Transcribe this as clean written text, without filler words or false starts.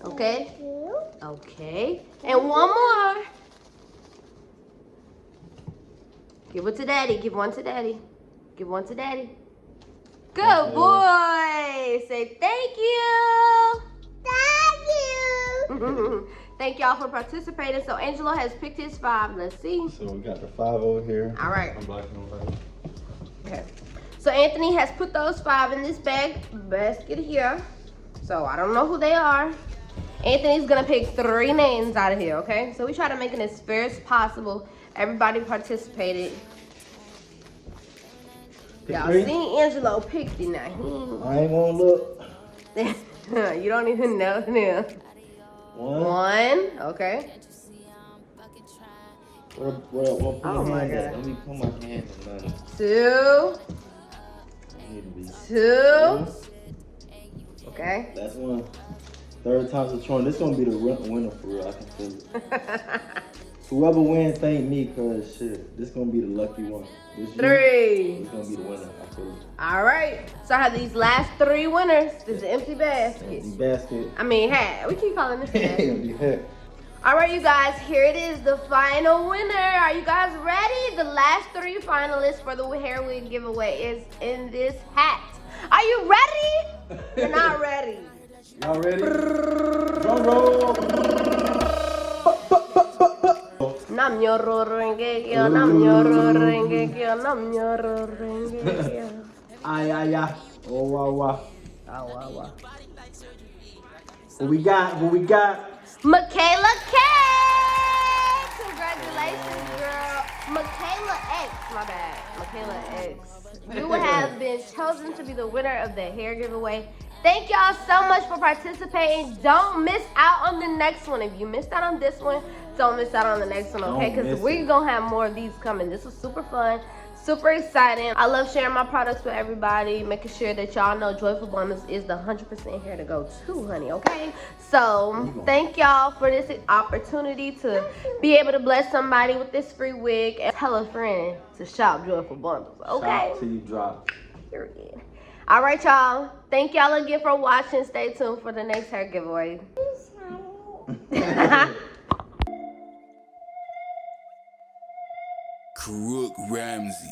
Okay? Okay. And one more. Give it to daddy. Give one to daddy. Give one to daddy. Good boy. Say thank you. Thank you. Thank y'all for participating. So Angelo has picked his 5. Let's see. So we got the 5 over here. All right. I'm black and white. Okay. So Anthony has put those 5 in this basket here. So I don't know who they are. Anthony's gonna pick 3 names out of here, okay? So we try to make it as fair as possible. Everybody participated. Y'all seen Angelo picked it now. I ain't gonna look. You don't even know him. 1. Okay. What Oh my God. Let me put my hand in mine. 2. Need to be 2. Okay. That's 1. 3rd time's a charm. This gonna be the winner for real. I can feel it. Whoever wins, thank me, cause shit, this gonna be the lucky one. 3. This gonna be the winner. I feel it. All right. So I have these last 3 winners. This is an empty basket. Empty basket. I mean hat. We keep calling this a basket. Empty hat. All right, you guys. Here it is, the final winner. Are you guys ready? The last 3 finalists for the hair wig giveaway is in this hat. Are you ready? You're not ready. Y'all ready? Drum roll. Nam nyoro renge kyo, nam nyoro renge kyo, nam nyoro renge kyo. Ay, ay, ay. Oh, wow, wow. Oh, wow, wow. What we got? What we got? Michaela K! Congratulations, girl. Michaela X, my bad. Michaela X. You have been chosen to be the winner of the hair giveaway. Thank y'all so much for participating. Don't miss out on the next one. If you missed out on this one, don't miss out on the next one, okay? Because we're going to have more of these coming. This was super fun, super exciting. I love sharing my products with everybody, making sure that y'all know Joifulbundless is the 100% hair to go to, honey, okay? So thank y'all for this opportunity to be able to bless somebody with this free wig. And tell a friend to shop Joifulbundless, okay? Shop till you drop. Period. All right, y'all. Thank y'all again for watching. Stay tuned for the next hair giveaway. Crook Ramsey.